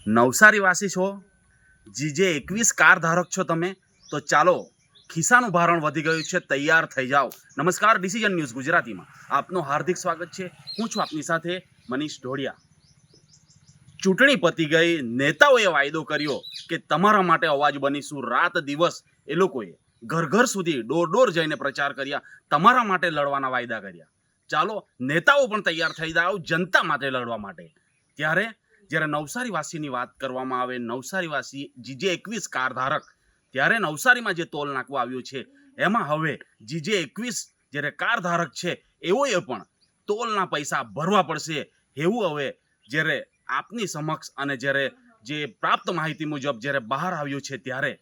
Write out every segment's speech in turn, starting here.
નવસારીવાસી છો, GJ21 car ધારક છો તમે, તો ચાલો ખિસ્સાનું ભારણ વધી ગયું છે, તૈયાર થઈ જાઓ. નમસ્કાર, ડિસિઝન ન્યૂઝ ગુજરાતીમાં આપનું હાર્દિક સ્વાગત છે. હું છું આપની સાથે મનીષ ઢોડિયા. ચૂંટણી પતી ગઈ, નેતાઓએ વાયદો કર્યો કે તમારા માટે અવાજ બનીશું. રાત દિવસ એ લોકોએ ઘર ઘર સુધી ડોર જઈને પ્રચાર કર્યા, તમારા માટે લડવાના વાયદા કર્યા. ચાલો નેતાઓ પણ તૈયાર થઈ જાઓ જનતા માટે લડવા માટે. ત્યારે જ્યારે નવસારીવાસીની વાત કરવામાં આવે, નવસારીવાસી GJ21 કાર ધારક, ત્યારે નવસારીમાં જે ટોલ નાકવા આવ્યું છે એમાં હવે GJ21 જ્યારે કાર ધારક છે એઓએ પણ ટોલના પૈસા ભરવા પડશે એવું હવે જ્યારે આપની સમક્ષ અને જ્યારે જે પ્રાપ્ત માહિતી મુજબ જ્યારે બહાર આવ્યું છે, ત્યારે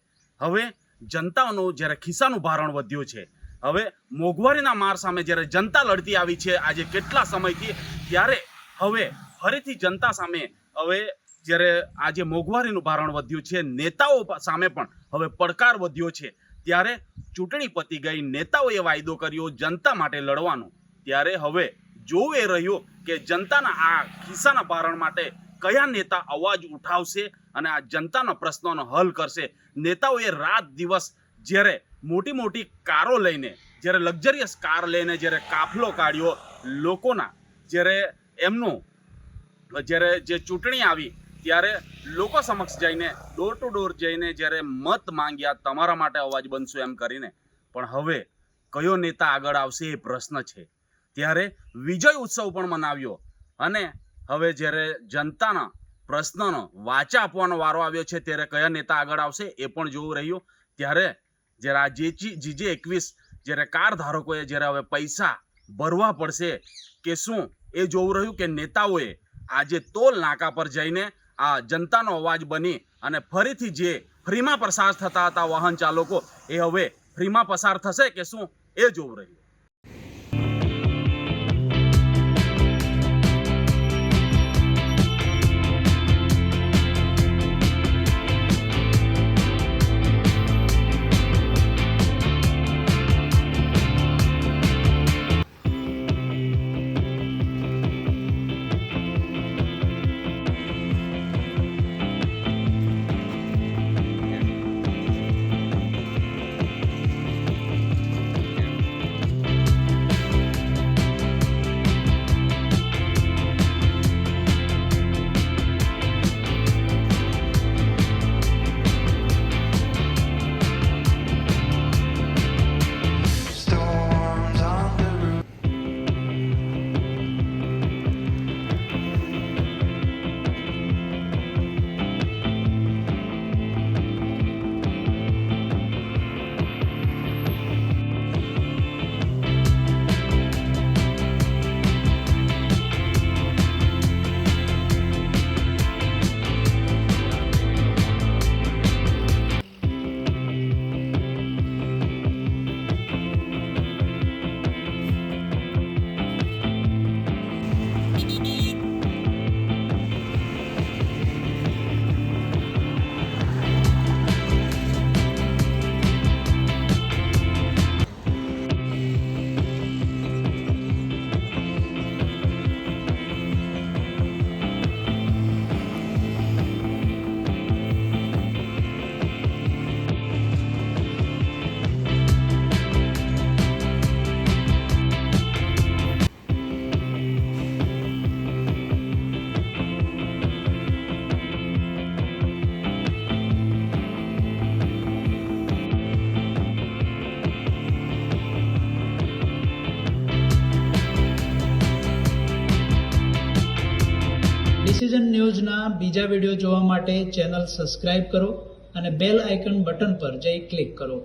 હવે જનતાનું જ્યારે ખિસ્સાનું ભારણ વધ્યું છે, હવે મોંઘવારીના માર સામે જ્યારે જનતા લડતી આવી છે આજે કેટલા સમયથી, ત્યારે હવે ફરીથી જનતા સામે હવે જ્યારે આજે મોંઘવારીનું ભારણ વધ્યું છે, નેતાઓ સામે પણ હવે પડકાર વધ્યો છે. ત્યારે ચૂંટણી પતી ગઈ, નેતાઓએ વાયદો કર્યો જનતા માટે લડવાનો, ત્યારે હવે જોવું એ રહ્યું કે જનતાના આ ખિસ્સાના ભારણ માટે કયા નેતા અવાજ ઉઠાવશે અને આ જનતાના પ્રશ્નોનો હલ કરશે. નેતાઓએ રાત દિવસ જ્યારે મોટી મોટી કારો લઈને, જ્યારે લક્ઝરિયસ કાર લઈને જ્યારે કાફલો કાઢ્યો લોકોના, જ્યારે એમનું જ્યારે જે ચૂંટણી આવી ત્યારે લોકો સમક્ષ જઈને ડોર ટુ ડોર જઈને જ્યારે મત માંગ્યા, તમારા માટે અવાજ બનશું એમ કરીને, પણ હવે કયો નેતા આગળ આવશે એ પ્રશ્ન છે. ત્યારે વિજય ઉત્સવ પણ મનાવ્યો અને હવે જ્યારે જનતાના પ્રશ્નનો વાચા આપવાનો વારો આવ્યો છે, ત્યારે કયા નેતા આગળ આવશે એ પણ જોવું રહ્યું. ત્યારે જ્યારે આ GJ21 જ્યારે કાર ધારકોએ જ્યારે હવે પૈસા ભરવા પડશે કે શું એ જોવું રહ્યું કે નેતાઓએ આજે ટોલ નાકા પર જઈને આ જનતાનો અવાજ બની અને ફરીથી જે ફ્રીમાં પસાર થતા હતા વાહન ચાલકો એ હવે ફ્રીમાં પસાર થશે કે શું એ જોવું રહ્યું. ડિસિઝન ન્યૂઝના બીજા વિડીયો જોવા માટે ચેનલ સબસ્ક્રાઇબ કરો અને બેલ આઇકન બટન પર જઈ ક્લિક કરો.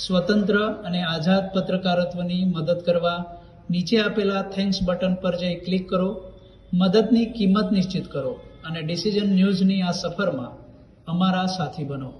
સ્વતંત્ર અને આઝાદ પત્રકારત્વની મદદ કરવા નીચે આપેલા થેન્ક્સ બટન પર જઈ ક્લિક કરો. મદદની કિંમત નિશ્ચિત કરો અને ડિસિઝન ન્યૂઝની આ સફરમાં અમારા સાથી બનો.